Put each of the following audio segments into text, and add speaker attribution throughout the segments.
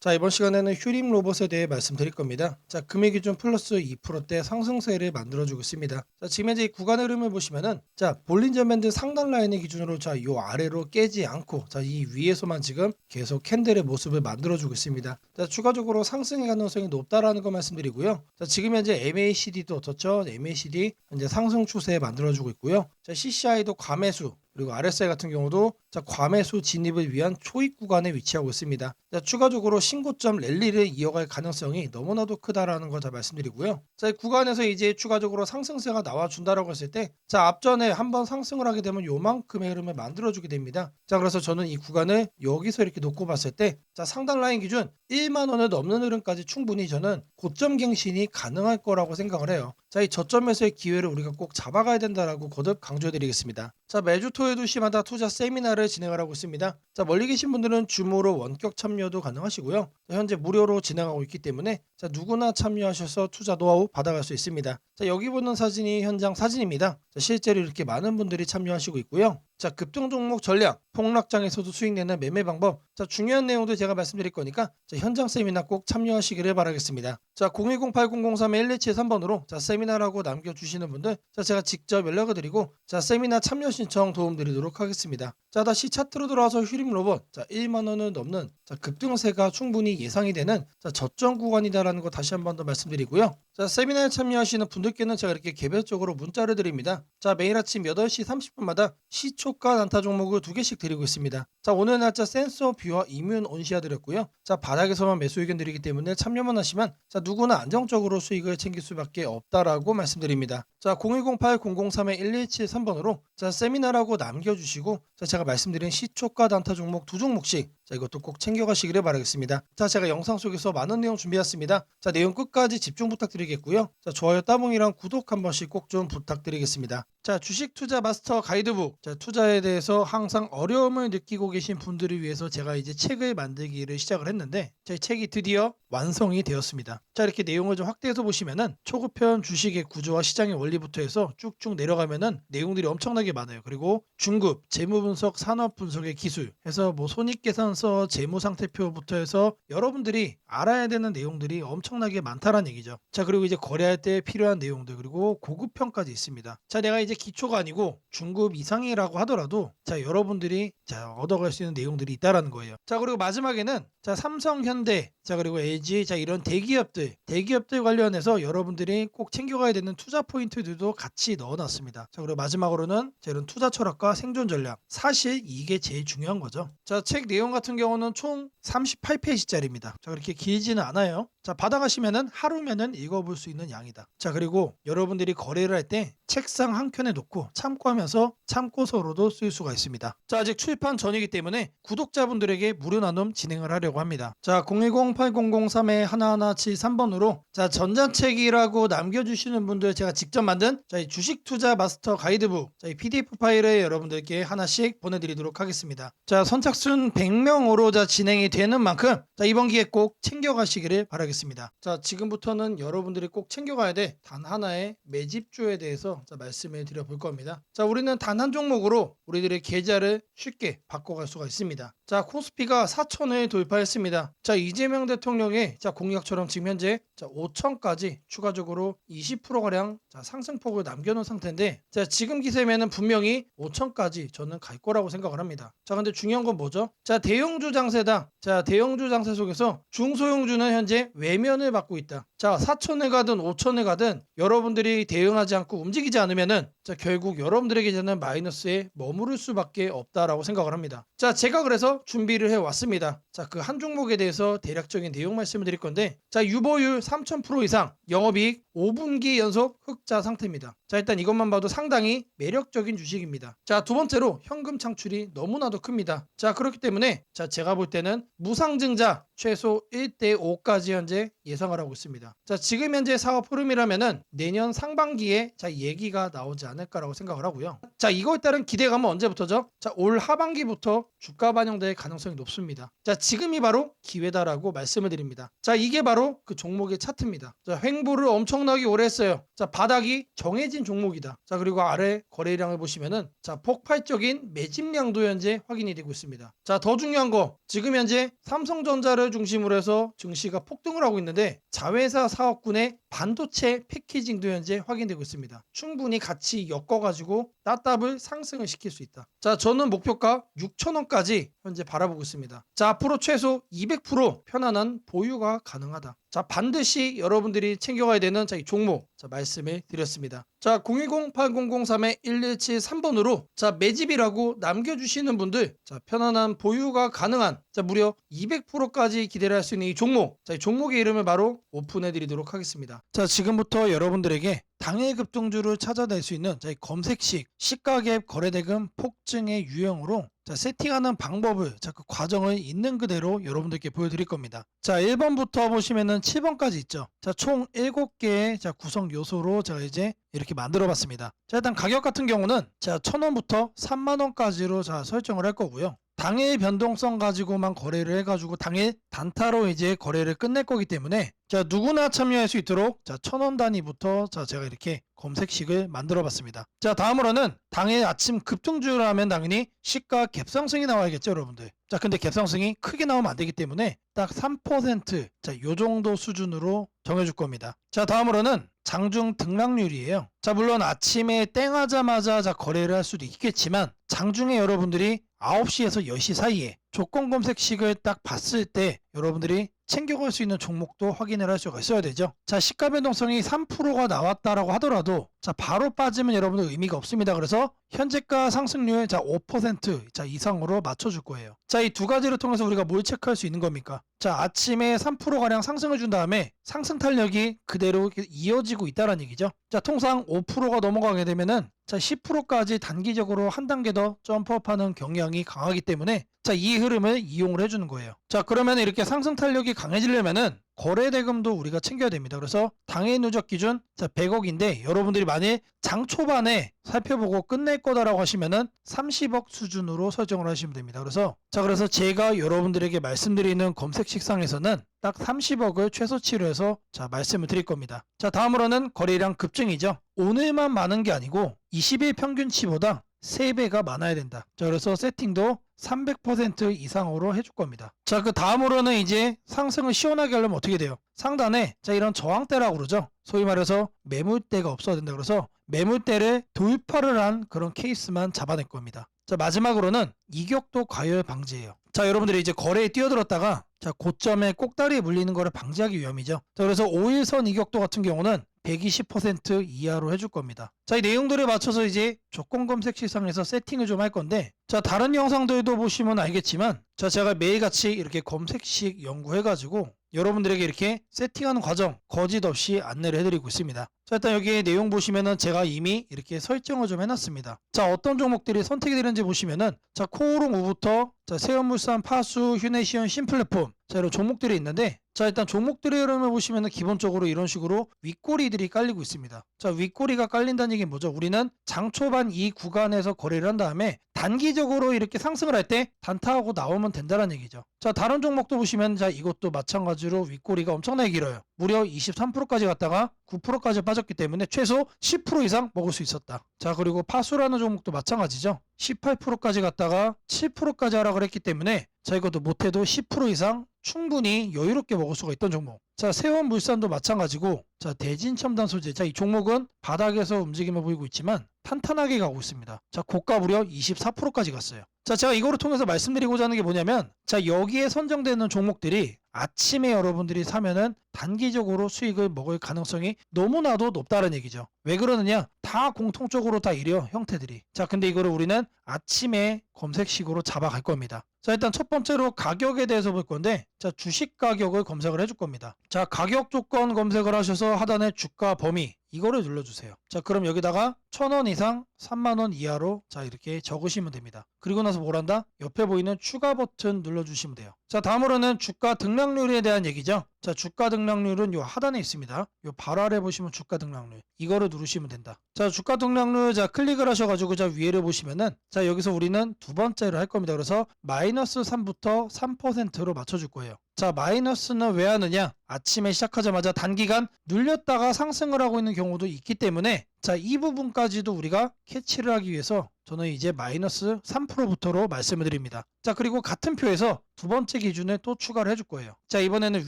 Speaker 1: 자, 이번 시간에는 휴림 로봇에 대해 말씀드릴 겁니다. 자, 금일 기준 플러스 2%대 상승세를 만들어주고 있습니다. 자, 지금 현재 이 구간 흐름을 보시면은, 자, 볼린저 밴드 상단 라인을 기준으로 자, 요 아래로 깨지 않고, 자, 이 위에서만 지금 계속 캔들의 모습을 만들어주고 있습니다. 자, 추가적으로 상승의 가능성이 높다라는 거 말씀드리고요. 자, 지금 현재 MACD도 어떻죠? MACD 현재 상승 추세 만들어주고 있고요. 자, CCI도 과매수, 그리고 RSI 같은 경우도 자, 과매수 진입을 위한 초입 구간에 위치하고 있습니다. 자, 추가적으로 신고점 랠리를 이어갈 가능성이 너무나도 크다라는 거 다 말씀드리고요. 자, 이 구간에서 이제 추가적으로 상승세가 나와준다라고 했을 때, 자, 앞전에 한번 상승을 하게 되면 요만큼의 흐름을 만들어주게 됩니다. 자, 그래서 저는 이 구간을 여기서 이렇게 놓고 봤을 때, 자, 상단 라인 기준 1만 원을 넘는 흐름까지 충분히 저는 고점 갱신이 가능할 거라고 생각을 해요. 자, 이 저점에서의 기회를 우리가 꼭 잡아가야 된다라고 거듭 강조해드리겠습니다. 자, 매주 토요일 2시마다 투자 세미나를 진행을 하고 있습니다. 자, 멀리 계신 분들은 줌으로 원격 참여도 가능하시고요. 자, 현재 무료로 진행하고 있기 때문에 자, 누구나 참여하셔서 투자 노하우 받아갈 수 있습니다. 자, 여기 보는 사진이 현장 사진입니다. 자, 실제로 이렇게 많은 분들이 참여하시고 있고요. 자, 급등 종목 전략, 폭락장에서도 수익내는 매매 방법, 자, 중요한 내용도 제가 말씀드릴 거니까 자, 현장 세미나 꼭 참여하시기를 바라겠습니다. 자, 010-8003-1273번으로 자, 세미나라고 남겨주시는 분들, 자, 제가 직접 연락을 드리고 자, 세미나 참여 신청 도움드리도록 하겠습니다. 자, 다시 차트로 돌아와서 휴림 로봇, 자, 1만 원을 넘는 자, 급등세가 충분히 예상이 되는 자, 저점 구간이다라는 거 다시 한 번 더 말씀드리고요. 자, 세미나에 참여하시는 분들께는 제가 이렇게 개별적으로 문자를 드립니다. 자, 매일 아침 8시 30분마다 시초가 단타 종목을 2개씩 드리고 있습니다. 자, 오늘 날짜 센서 뷰와 이뮨 온시아 드렸고요. 자, 바닥에서만 매수 의견 드리기 때문에 참여만 하시면 자, 누구나 안정적으로 수익을 챙길 수밖에 없다라고 말씀드립니다. 자, 010-8003-1173번으로 자, 세미나라고 남겨주시고 자, 제가 말씀드린 시초가 단타 종목 2종목씩 자, 이것도 꼭 챙겨가시기를 바라겠습니다. 자, 제가 영상 속에서 많은 내용 준비했습니다. 자, 내용 끝까지 집중 부탁드리겠고요. 자, 좋아요, 따봉이랑 구독 한 번씩 꼭 좀 부탁드리겠습니다. 자, 주식 투자 마스터 가이드북. 자, 투자에 대해서 항상 어려움을 느끼고 계신 분들을 위해서 제가 이제 책을 만들기를 시작을 했는데, 제 책이 드디어 완성이 되었습니다. 자, 이렇게 내용을 좀 확대해서 보시면은 초급편 주식의 구조와 시장의 원리부터 해서 쭉쭉 내려가면은 내용들이 엄청나게 많아요. 그리고 중급, 재무 분석, 산업 분석의 기술 해서 뭐 손익계산서, 재무 상태표부터 해서 여러분들이 알아야 되는 내용들이 엄청나게 많다라는 얘기죠. 자, 그리고 이제 거래할 때 필요한 내용들, 그리고 고급편까지 있습니다. 자, 내가 이제 기초가 아니고 중급 이상이라고 하더라도 자, 여러분들이 자, 얻어갈 수 있는 내용들이 있다라는 거예요. 자, 그리고 마지막에는 자, 삼성, 현대, 자, 그리고 LG, 자, 이런 대기업들 관련해서 여러분들이 꼭 챙겨가야 되는 투자 포인트들도 같이 넣어놨습니다. 자, 그리고 마지막으로는 자, 이런 투자 철학과 생존 전략, 사실 이게 제일 중요한 거죠. 자, 책 내용 같은 경우는 총 38페이지짜리입니다. 자, 그렇게 길지는 않아요. 자, 받아가시면은 하루면은 읽어볼 수 있는 양이다. 자, 그리고 여러분들이 거래를 할 때 책상 한 켠에 놓고 참고하면서 참고서로도 쓸 수가 있습니다. 자, 아직 출판 전이기 때문에 구독자분들에게 무료 나눔 진행을 하려고 합니다. 자, 010-8003-1173번으로 자, 전자책이라고 남겨주시는 분들 제가 직접 만든 자, 이 주식 투자 마스터 가이드북 자, 이 PDF 파일을 여러분들께 하나씩 보내드리도록 하겠습니다. 자, 선착순 100명으로 자, 진행이 되는 만큼 자, 이번 기회 꼭 챙겨가시기를 바라겠습니다. 자, 지금부터는 여러분들이 꼭 챙겨가야 돼 단 하나의 매집주에 대해서 자, 말씀을 드려볼 겁니다. 자, 우리는 단 한 종목으로 우리들의 계좌를 쉽게 바꿔갈 수가 있습니다. 자, 코스피가 4천을 돌파했습니다. 자, 이재명 대통령의 자, 공약처럼 지금 현재 자, 5천까지 추가적으로 20%가량 자, 상승폭을 남겨놓은 상태인데 자, 지금 기세면은 분명히 5천까지 저는 갈 거라고 생각을 합니다. 자, 근데 중요한 건 뭐죠? 자, 대형주 장세다. 자, 대형주 장세 속에서 중소형주는 현재 외면을 받고 있다. 자, 4천을 가든 5천을 가든 여러분들이 대응하지 않고 움직이지 않으면은 자, 결국 여러분들에게 저는 마이너스에 머무를 수밖에 없다라고 생각을 합니다. 자, 제가 그래서 준비를 해왔습니다. 자, 그 한 종목에 대해서 대략적인 내용 말씀을 드릴 건데 자, 유보율 3000% 이상, 영업이익 5분기 연속 흑자 상태입니다. 자, 일단 이것만 봐도 상당히 매력적인 주식입니다. 자, 두 번째로 현금 창출이 너무나도 큽니다. 자, 그렇기 때문에 자, 제가 볼 때는 무상증자 최소 1대 5까지 현재 예상을 하고 있습니다. 있습니다. 자, 지금 현재 사업 흐름이라면은 내년 상반기에 자, 얘기가 나오지 않을까라고 생각을 하고요. 자, 이거에 따른 기대감은 언제부터죠? 자, 올 하반기부터 주가 반영될 가능성이 높습니다. 자, 지금이 바로 기회다라고 말씀을 드립니다. 자, 이게 바로 그 종목의 차트입니다. 자, 횡보를 엄청나게 오래 했어요. 자, 바닥이 정해진 종목이다. 자, 그리고 아래 거래량을 보시면은 자, 폭발적인 매집량도 현재 확인이 되고 있습니다. 자, 더 중요한 거 지금 현재 삼성전자를 중심으로 해서 증시가 폭등을 하고 있는데 자회사 사업군의 반도체 패키징도 현재 확인되고 있습니다. 충분히 같이 엮어가지고 따답을 상승을 시킬 수 있다. 자, 저는 목표가 6,000원까지 현재 바라보고 있습니다. 자, 앞으로 최소 200% 편안한 보유가 가능하다. 자, 반드시 여러분들이 챙겨가야 되는 자, 이 종목 자, 말씀을 드렸습니다. 자, 010-8003-1173번으로 자, 매집이라고 남겨주시는 분들 자, 편안한 보유가 가능한 자, 무려 200%까지 기대를 할 수 있는 이 종목 자, 이 종목의 이름을 바로 오픈해 드리도록 하겠습니다. 자, 지금부터 여러분들에게 당일 급등주를 찾아낼 수 있는 자, 이 검색식 시가갭 거래대금 폭증의 유형으로 자, 세팅하는 방법을 자, 그 과정을 있는 그대로 여러분들께 보여드릴 겁니다. 자, 1번부터 보시면은 7번까지 있죠. 자, 총 7개의 자, 구성 요소로 제가 이제 이렇게 만들어 봤습니다. 자, 일단 가격 같은 경우는 자, 1,000원부터 3만원까지로 자, 설정을 할 거고요. 당일 변동성 가지고만 거래를 해가지고 당일 단타로 이제 거래를 끝낼 거기 때문에 자, 누구나 참여할 수 있도록 자, 1,000원 단위부터 자, 제가 이렇게 검색식을 만들어 봤습니다. 자, 다음으로는 당일 아침 급등주를 하면 당연히 시가 갭상승이 나와야겠죠, 여러분들. 자, 근데 갭상승이 크게 나오면 안 되기 때문에 딱 3% 자, 요 정도 수준으로 정해줄 겁니다. 자, 다음으로는 장중 등락률이에요. 자, 물론 아침에 땡하자마자 자, 거래를 할 수도 있겠지만 장중에 여러분들이 9시에서 10시 사이에 조건 검색식을 딱 봤을 때 여러분들이 챙겨갈 수 있는 종목도 확인을 할 수가 있어야 되죠. 자, 시가 변동성이 3%가 나왔다라고 하더라도 자, 바로 빠지면 여러분들 의미가 없습니다. 그래서 현재가 상승률 자, 5% 자, 이상으로 맞춰줄 거예요. 자, 이 두 가지를 통해서 우리가 뭘 체크할 수 있는 겁니까? 자, 아침에 3%가량 상승을 준 다음에 상승 탄력이 그대로 이어지고 있다는 얘기죠. 자, 통상 5%가 넘어가게 되면은 자, 10%까지 단기적으로 한 단계 더 점프업하는 경향이 강하기 때문에 자, 이 흐름을 이용을 해주는 거예요. 자, 그러면 이렇게 상승 탄력이 강해지려면은 거래대금도 우리가 챙겨야 됩니다. 그래서 당일 누적 기준 자, 100억인데 여러분들이 만일 장 초반에 살펴보고 끝낼 거다라고 하시면은 30억 수준으로 설정을 하시면 됩니다. 그래서 제가 여러분들에게 말씀드리는 검색식상에서는 딱 30억을 최소치로 해서 자, 말씀을 드릴 겁니다. 자, 다음으로는 거래량 급증이죠. 오늘만 많은 게 아니고 20일 평균치보다 3배가 많아야 된다. 자, 그래서 세팅도 300% 이상으로 해줄 겁니다. 자, 그 다음으로는 이제 상승을 시원하게 하려면 어떻게 돼요? 상단에 자, 이런 저항대라고 그러죠. 소위 말해서 매물대가 없어야 된다. 그래서 매물대를 돌파를 한 그런 케이스만 잡아낼 겁니다. 자, 마지막으로는 이격도 과열 방지예요. 자, 여러분들이 이제 거래에 뛰어들었다가 자, 고점에 꼭다리에 물리는 거를 방지하기 위함이죠. 자, 그래서 5일선 이격도 같은 경우는 120% 이하로 해줄 겁니다. 자, 이 내용들에 맞춰서 이제 조건 검색 시상에서 세팅을 좀 할 건데 자, 다른 영상들도 보시면 알겠지만 자, 제가 매일같이 이렇게 검색식 연구해가지고 여러분들에게 이렇게 세팅하는 과정 거짓 없이 안내를 해드리고 있습니다. 자, 일단 여기 내용 보시면은 제가 이미 이렇게 설정을 좀 해놨습니다. 자, 어떤 종목들이 선택이 되는지 보시면은 자, 코오롱 우부터 자, 세연물산, 파수, 휴네시온, 신플랫폼 자, 이런 종목들이 있는데 자, 일단 종목들의 흐름을 보시면은 기본적으로 이런 식으로 윗꼬리들이 깔리고 있습니다. 자, 윗꼬리가 깔린다는 얘기는 뭐죠? 우리는 장 초반 이 구간에서 거래를 한 다음에 단기적으로 이렇게 상승을 할 때 단타하고 나오면 된다는 얘기죠. 자, 다른 종목도 보시면 자, 이것도 마찬가지로 윗꼬리가 엄청나게 길어요. 무려 23%까지 갔다가 9%까지 빠졌기 때문에 최소 10% 이상 먹을 수 있었다. 자, 그리고 파수라는 종목도 마찬가지죠. 18%까지 갔다가 7%까지 하락을 했기 때문에 자, 이것도 못해도 10% 이상 충분히 여유롭게 먹을 수가 있던 종목. 자, 세원물산도 마찬가지고 자, 대진첨단 소재. 자, 이 종목은 바닥에서 움직임을 보이고 있지만 탄탄하게 가고 있습니다. 자, 고가 무려 24%까지 갔어요. 자, 제가 이거를 통해서 말씀드리고자 하는 게 뭐냐면 자, 여기에 선정되는 종목들이 아침에 여러분들이 사면은 단기적으로 수익을 먹을 가능성이 너무나도 높다는 얘기죠. 왜 그러느냐? 다 공통적으로 다 이래요, 형태들이. 자, 근데 이거를 우리는 아침에 검색식으로 잡아갈 겁니다. 자, 일단 첫 번째로 가격에 대해서 볼 건데 자, 주식 가격을 검색을 해줄 겁니다. 자, 가격 조건 검색을 하셔서 하단에 주가 범위 이거를 눌러주세요. 자, 그럼 여기다가 1,000원 이상 3만원 이하로 자 이렇게 적으시면 됩니다. 그리고 나서 뭘 한다? 옆에 보이는 추가 버튼 눌러주시면 돼요. 자, 다음으로는 주가 등락률에 대한 얘기죠. 자, 주가 등락률은 요 하단에 있습니다. 요 바로 아래 보시면 주가 등락률, 이거를 누르시면 된다. 자, 주가 등락률, 자 클릭을 하셔가지고 자 위에를 보시면은 자 여기서 우리는 두 번째로 할 겁니다. 그래서 마이너스 3부터 3%로 맞춰줄 거예요. 자, 마이너스는 왜 하느냐? 아침에 시작하자마자 단기간 눌렸다가 상승을 하고 있는 경우도 있기 때문에 자, 이 부분까지도 우리가 캐치를 하기 위해서 저는 이제 마이너스 3%부터로 말씀을 드립니다. 자, 그리고 같은 표에서 두 번째 기준을 또 추가를 해줄 거예요. 자, 이번에는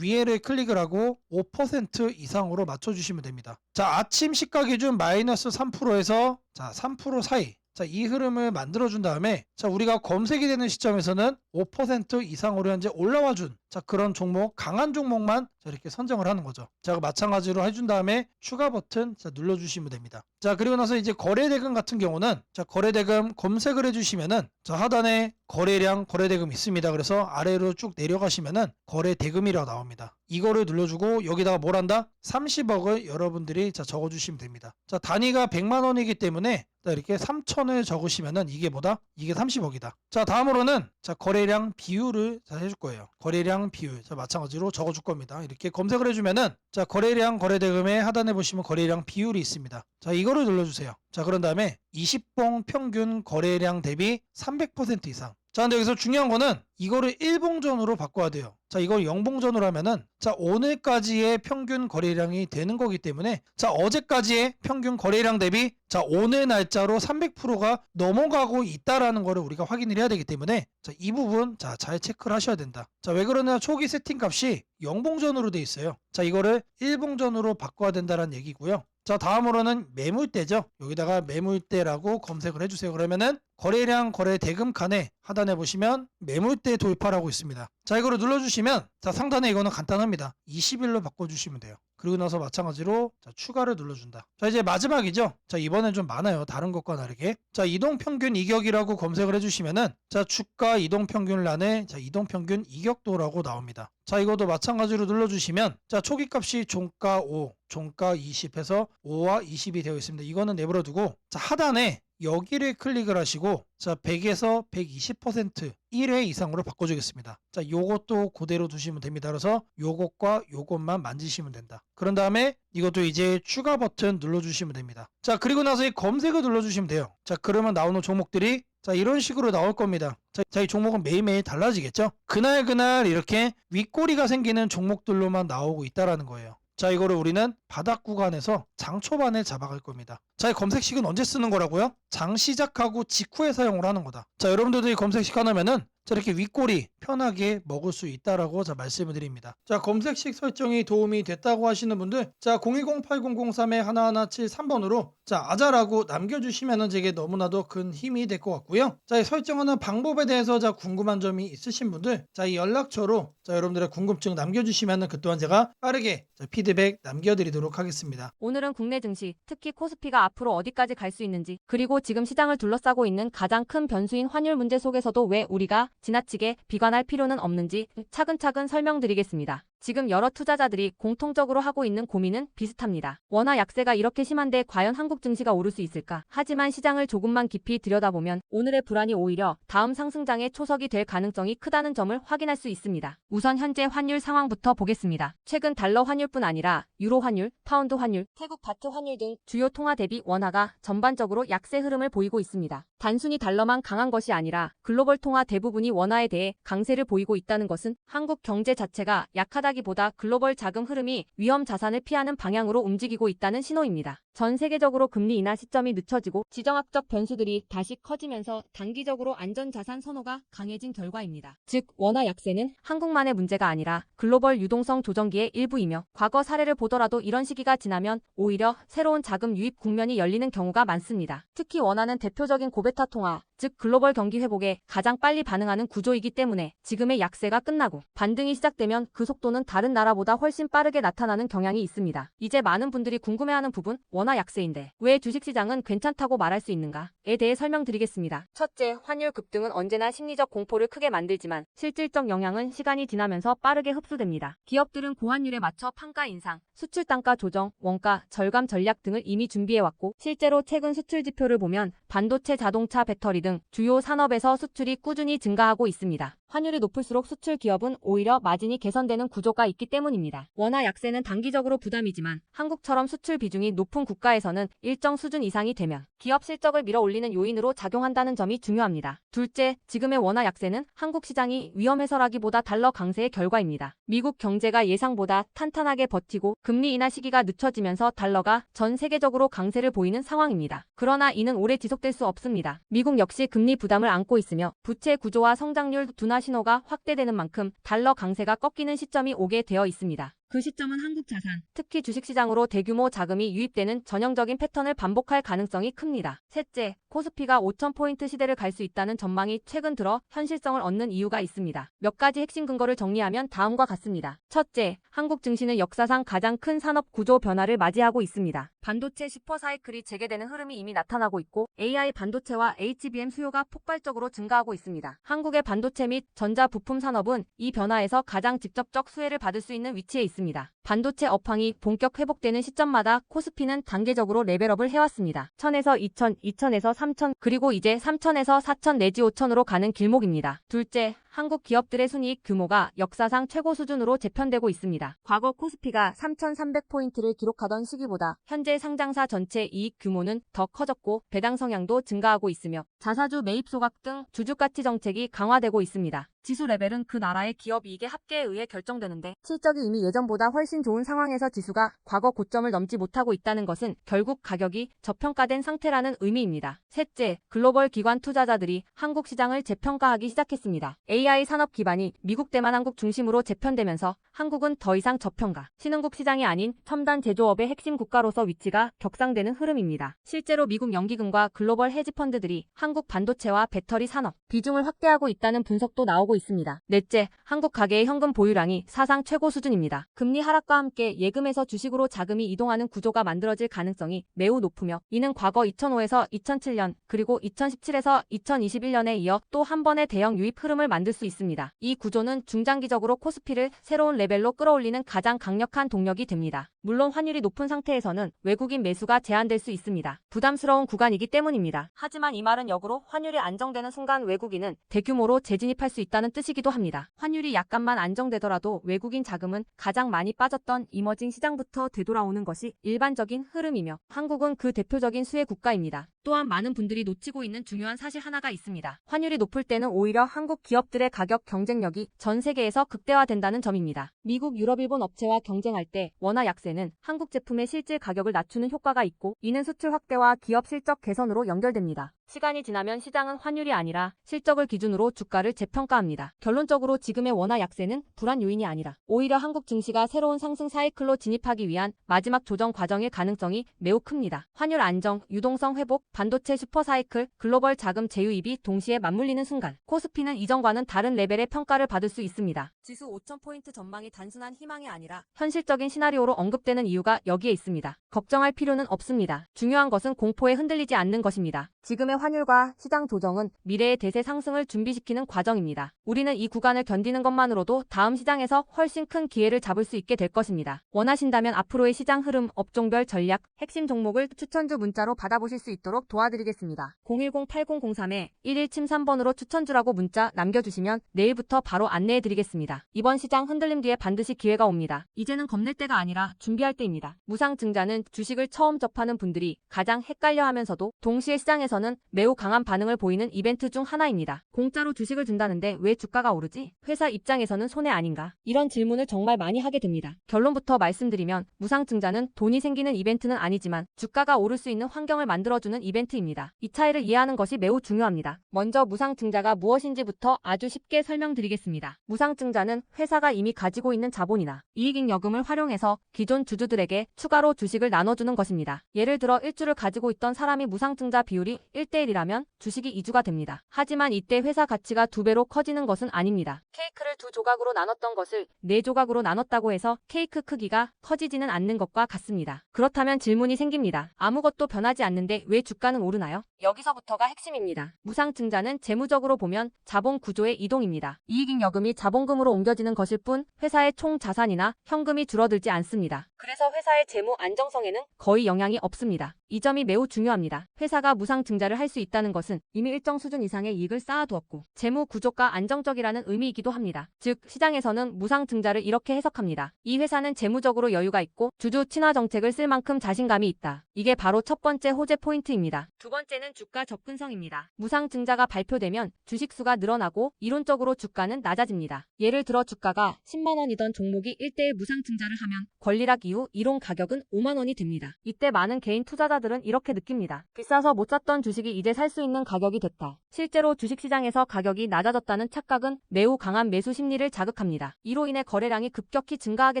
Speaker 1: 위에를 클릭을 하고 5% 이상으로 맞춰주시면 됩니다. 자, 아침 시가 기준 마이너스 3%에서 자 3% 사이, 자, 이 흐름을 만들어준 다음에 자 우리가 검색이 되는 시점에서는 5% 이상으로 현재 올라와준 자 그런 종목, 강한 종목만 자 이렇게 선정을 하는 거죠. 자, 마찬가지로 해준 다음에 추가 버튼 자 눌러주시면 됩니다. 자, 그리고 나서 이제 거래대금 같은 경우는 자 거래대금 검색을 해주시면은 자 하단에 거래량, 거래대금 있습니다. 그래서 아래로 쭉 내려가시면은 거래대금이라고 나옵니다. 이거를 눌러주고 여기다가 뭘 한다? 30억을 여러분들이 자 적어주시면 됩니다. 자, 단위가 100만 원이기 때문에 자 이렇게 3천을 적으시면은 이게 뭐다? 이게 30억이다. 자, 다음으로는 자 거래량 비율을 자 해줄 거예요. 거래량 비율, 자 마찬가지로 적어줄 겁니다. 이렇게 검색을 해주면은 자 거래량, 거래대금의 하단에 보시면 거래량 비율이 있습니다. 자, 이거를 눌러주세요. 자, 그런 다음에 20봉 평균 거래량 대비 300% 이상. 자, 근데 여기서 중요한 거는 이거를 1봉전으로 바꿔야 돼요. 자, 이걸 0봉전으로 하면은 자 오늘까지의 평균 거래량이 되는 거기 때문에 자 어제까지의 평균 거래량 대비 자 오늘 날짜로 300%가 넘어가고 있다라는 거를 우리가 확인을 해야 되기 때문에 자 이 부분 자 잘 체크를 하셔야 된다. 자, 왜 그러냐? 초기 세팅 값이 0봉전으로 돼 있어요. 자, 이거를 1봉전으로 바꿔야 된다는 얘기고요. 자, 다음으로는 매물대죠. 여기다가 매물대라고 검색을 해주세요. 그러면은 거래량, 거래대금 칸에 하단에 보시면 매물대 돌파라고 있습니다. 자, 이거를 눌러주시면 자 상단에 이거는 간단합니다. 20일로 바꿔주시면 돼요. 그리고 나서 마찬가지로 자 추가를 눌러준다. 자, 이제 마지막이죠. 자, 이번엔 좀 많아요. 다른 것과 다르게. 자, 이동평균 이격이라고 검색을 해주시면은 자 주가 이동평균란에 자 이동평균 이격도라고 나옵니다. 자, 이것도 마찬가지로 눌러주시면 자 초기값이 종가 5, 종가 20 해서 5와 20이 되어 있습니다. 이거는 내버려두고 자 하단에 여기를 클릭을 하시고 자 100에서 120% 1회 이상으로 바꿔주겠습니다. 자, 요것도 그대로 두시면 됩니다. 그래서 요것과 요것만 만지시면 된다. 그런 다음에 이것도 이제 추가 버튼 눌러주시면 됩니다. 자, 그리고 나서 이 검색을 눌러주시면 돼요. 자, 그러면 나오는 종목들이 자 이런 식으로 나올 겁니다. 자, 이 종목은 매일매일 달라지겠죠. 그날 이렇게 윗꼬리가 생기는 종목들로만 나오고 있다라는 거예요. 자, 이거를 우리는 바닥 구간에서 장 초반에 잡아갈 겁니다. 자, 이 검색식은 언제 쓰는 거라고요? 장 시작하고 직후에 사용을 하는 거다. 자, 여러분들도 이 검색식 하나면은 자 이렇게 윗꼬리 편하게 먹을 수 있다라고 자 말씀을 드립니다. 자, 검색식 설정이 도움이 됐다고 하시는 분들 자 010-8003-1173번으로 자 아자라고 남겨주시면은 제게 너무나도 큰 힘이 될 것 같고요. 자, 이 설정하는 방법에 대해서 자 궁금한 점이 있으신 분들 자 이 연락처로 자 여러분들의 궁금증 남겨주시면은 그 또한 제가 빠르게 자 피드백 남겨드리도록 하겠습니다.
Speaker 2: 오늘은 국내 증시, 특히 코스피가 앞으로 어디까지 갈 수 있는지, 그리고 지금 시장을 둘러싸고 있는 가장 큰 변수인 환율 문제 속에서도 왜 우리가 지나치게 비관할 필요는 없는지 차근차근 설명드리겠습니다. 지금 여러 투자자들이 공통적으로 하고 있는 고민은 비슷합니다. 원화 약세가 이렇게 심한데 과연 한국 증시가 오를 수 있을까? 하지만 시장을 조금만 깊이 들여다보면 오늘의 불안이 오히려 다음 상승장의 초석이 될 가능성이 크다는 점을 확인할 수 있습니다. 우선 현재 환율 상황부터 보겠습니다. 최근 달러 환율뿐 아니라 유로 환율, 파운드 환율, 태국 바트 환율 등 주요 통화 대비 원화가 전반적으로 약세 흐름을 보이고 있습니다. 단순히 달러만 강한 것이 아니라 글로벌 통화 대부분이 원화에 대해 강세를 보이고 있다는 것은 한국 경제 자체가 약하다기보다 글로벌 자금 흐름이 위험 자산을 피하는 방향으로 움직이고 있다는 신호입니다. 전 세계적으로 금리 인하 시점이 늦춰지고 지정학적 변수들이 다시 커지면서 단기적으로 안전자산 선호가 강해진 결과입니다. 즉, 원화 약세는 한국만의 문제가 아니라 글로벌 유동성 조정기의 일부이며 과거 사례를 보더라도 이런 시기가 지나면 오히려 새로운 자금 유입 국면이 열리는 경우가 많습니다. 특히 원화는 대표적인 고베타 통화, 즉 글로벌 경기 회복에 가장 빨리 반응하는 구조이기 때문에 지금의 약세가 끝나고 반등이 시작되면 그 속도는 다른 나라보다 훨씬 빠르게 나타나는 경향이 있습니다. 이제 많은 분들이 궁금해하는 부분, 원화 약세인데 왜 주식시장은 괜찮다고 말할 수 있는가에 대해 설명드리겠습니다. 첫째, 환율 급등은 언제나 심리적 공포를 크게 만들지만 실질적 영향은 시간이 지나면서 빠르게 흡수됩니다. 기업들은 고환율에 맞춰 판가 인상, 수출 단가 조정, 원가 절감 전략 등을 이미 준비해왔고 실제로 최근 수출 지표를 보면 반도체, 자동차, 배터리 등 주요 산업에서 수출이 꾸준히 증가하고 있습니다. 환율이 높을수록 수출 기업은 오히려 마진이 개선되는 구조가 있기 때문입니다. 원화 약세는 단기적으로 부담이지만 한국처럼 수출 비중이 높은 국가에서는 일정 수준 이상이 되면 기업 실적을 밀어올리는 요인으로 작용한다는 점이 중요합니다. 둘째, 지금의 원화 약세는 한국 시장이 위험해서라기보다 달러 강세의 결과입니다. 미국 경제가 예상보다 탄탄하게 버티고 금리 인하 시기가 늦춰지면서 달러가 전 세계적으로 강세를 보이는 상황입니다. 그러나 이는 오래 지속될 수 없습니다. 미국 역시 금리 부담을 안고 있으며 부채 구조와 성장률 둔화 신호가 확대되는 만큼 달러 강세가 꺾이는 시점이 오게 되어 있습니다. 그 시점은 한국 자산, 특히 주식시장으로 대규모 자금이 유입되는 전형적인 패턴을 반복할 가능성이 큽니다. 셋째, 코스피가 5,000포인트 시대를 갈 수 있다는 전망이 최근 들어 현실성을 얻는 이유가 있습니다. 몇 가지 핵심 근거를 정리하면 다음과 같습니다. 첫째, 한국 증시는 역사상 가장 큰 산업 구조 변화를 맞이하고 있습니다. 반도체 슈퍼사이클이 재개되는 흐름이 이미 나타나고 있고 AI 반도체와 HBM 수요가 폭발적으로 증가하고 있습니다. 한국의 반도체 및 전자 부품 산업은 이 변화에서 가장 직접적 수혜를 받을 수 있는 위치에 있습니다. 반도체 업황이 본격 회복되는 시점마다 코스피는 단계적으로 레벨업을 해왔습니다. 1000에서 2000, 2000에서 3000, 그리고 이제 3000에서 4000 내지 5000으로 가는 길목입니다. 둘째, 한국 기업들의 순이익 규모가 역사상 최고 수준으로 재편되고 있습니다. 과거 코스피가 3,300포인트를 기록하던 시기보다 현재 상장사 전체 이익 규모는 더 커졌고 배당 성향도 증가하고 있으며 자사주 매입 소각 등 주주가치 정책이 강화되고 있습니다. 지수 레벨은 그 나라의 기업 이익의 합계에 의해 결정되는데 실적이 이미 예전보다 훨씬 좋은 상황에서 지수가 과거 고점을 넘지 못하고 있다는 것은 결국 가격이 저평가된 상태라는 의미입니다. 셋째, 글로벌 기관 투자자들이 한국 시장을 재평가하기 시작했습니다. AI 산업 기반이 미국 대만한국 중심으로 재편되면서 한국은 더 이상 저평가, 신흥국 시장이 아닌 첨단 제조업의 핵심 국가로서 위치가 격상되는 흐름입니다. 실제로 미국 연기금과 글로벌 헤지펀드들이 한국 반도체와 배터리 산업 비중을 확대하고 있다는 분석도 나오고 있습니다. 넷째, 한국 가계의 현금 보유량이 사상 최고 수준입니다. 금리 하락과 함께 예금에서 주식으로 자금이 이동하는 구조가 만들어질 가능성이 매우 높으며 이는 과거 2005에서 2007년 그리고 2017에서 2021년에 이어 또 한 번의 대형 유입 흐름을 만들 수 있습니다. 이 구조는 중장기적으로 코스피를 새로운 레벨로 끌어올리는 가장 강력한 동력이 됩니다. 물론 환율이 높은 상태에서는 외국인 매수가 제한될 수 있습니다. 부담스러운 구간이기 때문입니다. 하지만 이 말은 역으로 환율이 안정되는 순간 외국인은 대규모로 재진입할 수 있다는 뜻이기도 합니다. 환율이 약간만 안정되더라도 외국인 자금은 가장 많이 빠졌던 이머징 시장부터 되돌아오는 것이 일반적인 흐름이며 한국은 그 대표적인 수혜 국가입니다. 또한 많은 분들이 놓치고 있는 중요한 사실 하나가 있습니다. 환율이 높을 때는 오히려 한국 기업들의 가격 경쟁력이 전 세계에서 극대화된다는 점입니다. 미국, 유럽, 일본 업체와 경쟁할 때 원화 약세는 한국 제품의 실질 가격을 낮추는 효과가 있고 이는 수출 확대와 기업 실적 개선으로 연결됩니다. 시간이 지나면 시장은 환율이 아니라 실적을 기준으로 주가를 재평가합니다. 결론적으로 지금의 원화 약세는 불안 요인이 아니라 오히려 한국 증시가 새로운 상승 사이클로 진입하기 위한 마지막 조정 과정일 가능성이 매우 큽니다. 환율 안정, 유동성 회복, 반도체 슈퍼사이클, 글로벌 자금 재유입이 동시에 맞물리는 순간 코스피는 이전과는 다른 레벨의 평가를 받을 수 있습니다. 지수 5,000포인트 전망이 단순한 희망이 아니라 현실적인 시나리오로 언급되는 이유가 여기에 있습니다. 걱정할 필요는 없습니다. 중요한 것은 공포에 흔들리지 않는 것입니다. 지금의 환율과 시장 조정은 미래의 대세 상승을 준비시키는 과정입니다. 우리는 이 구간을 견디는 것만으로도 다음 시장에서 훨씬 큰 기회를 잡을 수 있게 될 것입니다. 원하신다면 앞으로의 시장 흐름, 업종별 전략, 핵심 종목을 추천주 문자로 받아보실 수 있도록 도와드리겠습니다. 010-8003-1173번으로 추천주라고 문자 남겨주시면 내일부터 바로 안내해드리겠습니다. 이번 시장 흔들림 뒤에 반드시 기회가 옵니다. 이제는 겁낼 때가 아니라 준비할 때입니다. 무상증자는 주식을 처음 접하는 분들이 가장 헷갈려하면서도 동시에 시장에서는 매우 강한 반응을 보이는 이벤트 중 하나입니다. 공짜로 주식을 준다는데 왜 주가가 오르지? 회사 입장에서는 손해 아닌가? 이런 질문을 정말 많이 하게 됩니다. 결론부터 말씀드리면 무상증자는 돈이 생기는 이벤트는 아니지만 주가가 오를 수 있는 환경을 만들어주는 이벤트입니다. 이 차이를 이해하는 것이 매우 중요합니다. 먼저 무상증자가 무엇인지부터 아주 쉽게 설명드리겠습니다. 무상증자는 회사가 이미 가지고 있는 자본이나 이익잉여금을 활용해서 기존 주주들에게 추가로 주식을 나눠주는 것입니다. 예를 들어 1주를 가지고 있던 사람이 무상증자 비율이 1대 3대1이라면 주식이 2주가 됩니다. 하지만 이때 회사 가치가 2배로 커지는 것은 아닙니다. 케이크를 2조각으로 나눴던 것을 4조각으로 나눴다고 해서 케이크 크기가 커지지는 않는 것과 같습니다. 그렇다면 질문이 생깁니다. 아무것도 변하지 않는데 왜 주가는 오르나요? 여기서부터가 핵심입니다. 무상증자는 재무적으로 보면 자본 구조의 이동입니다. 이익인 여금이 자본금으로 옮겨지는 것일 뿐 회사의 총 자산이나 현금이 줄어들지 않습니다. 그래서 회사의 재무 안정성에는 거의 영향이 없습니다. 이 점이 매우 중요합니다. 회사가 무상증자를 할 수 있다는 것은 이미 일정 수준 이상의 이익을 쌓아두었고 재무 구조가 안정적이라는 의미이기도 합니다. 즉 시장에서는 무상증자를 이렇게 해석합니다. 이 회사는 재무적으로 여유가 있고 주주 친화 정책을 쓸 만큼 자신감이 있다. 이게 바로 첫 번째 호재 포인트입니다. 두 번째는 주가 접근성입니다. 무상증자가 발표되면 주식수가 늘어나고 이론적으로 주가는 낮아집니다. 예를 들어 주가가 10만 원이던 종목이 1대1 무상증자를 하면 권리락 이후 이론 가격은 5만 원이 됩니다. 이때 많은 개인 투자자들은 이렇게 느낍니다. 비싸서 못 샀던 주식이 이제 살 수 있는 가격이 됐다. 실제로 주식시장에서 가격이 낮아졌다는 착각은 매우 강한 매수 심리를 자극합니다. 이로 인해 거래량이 급격히 증가하게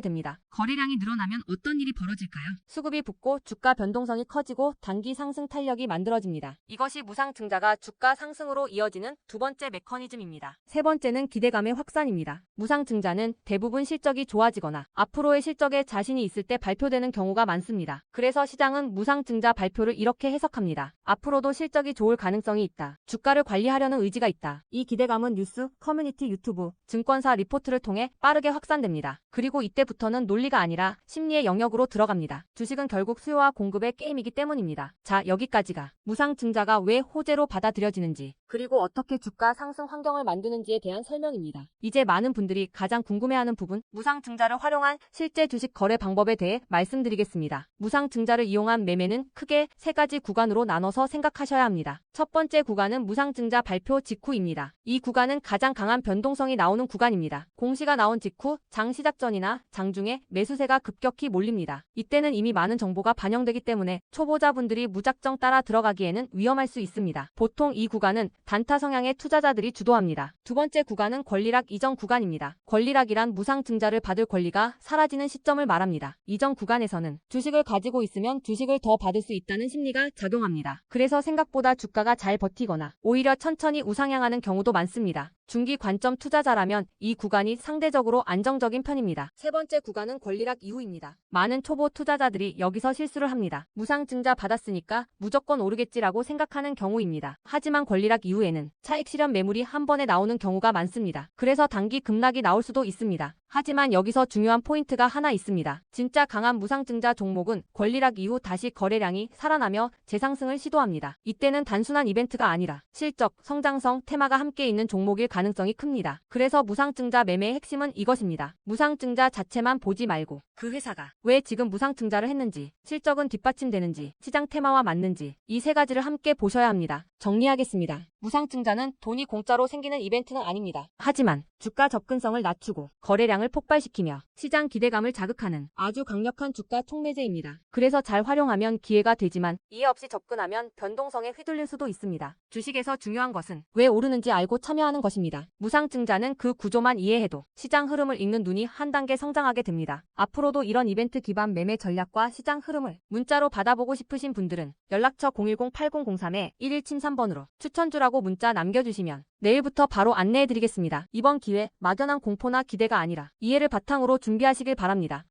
Speaker 2: 됩니다. 거래량이 늘어나면 어떤 일이 벌어질까요? 수급이 붙고 주가 변동성이 커지고 단기 상승 탄력이 만들어집니다. 이것이 무상증자가 주가 상승으로 이어지는 두 번째 메커니즘입니다. 세 번째는 기대감의 확산입니다. 무상증자는 대부분 실적이 좋아지거나 앞으로의 실적에 자신이 있을 때 발표되는 경우가 많습니다. 그래서 시장은 무상증자 발표를 이렇게 해석합니다. 앞으로도 실적이 좋을 가능성이 있다. 주가를 관리하려는 의지가 있다. 이 기대감은 뉴스, 커뮤니티, 유튜브, 증권사 리포트를 통해 빠르게 확산됩니다. 그리고 이때부터는 논리가 아니라 심리의 영역으로 들어갑니다. 주식은 결국 수요와 공급의 게임이기 때문입니다. 자, 여기까지가 무상증자가 왜 호재로 받아들여지는지 그리고 어떻게 주가 상승 환경을 만드는지에 대한 설명입니다. 이제 많은 분들이 가장 궁금해하는 부분, 무상증자를 활용한 실제 주식 거래 방법에 대해 말씀드리겠습니다. 무상증자를 이용한 매매는 크게 세 가지 구간으로 나눠서 생각하셔야 합니다. 첫 번째 구간은 무상증자 발표 직후입니다. 이 구간은 가장 강한 변동성이 나오는 구간입니다. 공시가 나온 직후 장 시작 전이나 장중에 매수세가 급격히 몰립니다. 이때는 이미 많은 정보가 반영되기 때문에 초보자분들이 무작정 따라 들어가기에는 위험할 수 있습니다. 보통 이 구간은 단타 성향의 투자자들이 주도합니다. 두 번째 구간은 권리락 이전 구간입니다. 권리락이란 무상증자를 받을 권리가 사라지는 시점을 말합니다. 이전 구간에서는 주식을 가지고 있으면 주식을 더 받을 수 있다는 심리가 작용합니다. 그래서 생각보다 주가가 잘 버티거나 오히려 천천히 우상향하는 경우도 많습니다. 중기 관점 투자자라면 이 구간이 상대적으로 안정적인 편입니다. 세 번째 구간은 권리락 이후입니다. 많은 초보 투자자들이 여기서 실수를 합니다. 무상증자 받았으니까 무조건 오르겠지라고 생각하는 경우입니다. 하지만 권리락 이후에는 차익 실현 매물이 한 번에 나오는 경우가 많습니다. 그래서 단기 급락이 나올 수도 있습니다. 하지만 여기서 중요한 포인트가 하나 있습니다. 진짜 강한 무상증자 종목은 권리락 이후 다시 거래량이 살아나며 재상승을 시도합니다. 이때는 단순한 이벤트가 아니라 실적, 성장성, 테마가 함께 있는 종목일 가능성이 큽니다. 그래서 무상증자 매매의 핵심은 이것입니다. 무상증자 자체만 보지 말고 그 회사가 왜 지금 무상증자를 했는지, 실적은 뒷받침되는지, 시장 테마와 맞는지 이 세 가지를 함께 보셔야 합니다. 정리하겠습니다. 무상증자는 돈이 공짜로 생기는 이벤트는 아닙니다. 하지만 주가 접근성을 낮추고 거래량을 폭발시키며 시장 기대감을 자극하는 아주 강력한 주가 촉매제입니다. 그래서 잘 활용하면 기회가 되지만 이해 없이 접근하면 변동성에 휘둘릴 수도 있습니다. 주식에서 중요한 것은 왜 오르는지 알고 참여하는 것입니다. 무상증자는 그 구조만 이해해도 시장 흐름을 읽는 눈이 한 단계 성장하게 됩니다. 앞으로도 이런 이벤트 기반 매매 전략과 시장 흐름을 문자로 받아보고 싶으신 분들은 연락처 010-8003-1173번으로 추천주라고 문자 남겨주시면 내일부터 바로 안내해드리겠습니다. 이번 기회 막연한 공포나 기대가 아니라 이해를 바탕으로 준비하시길 바랍니다.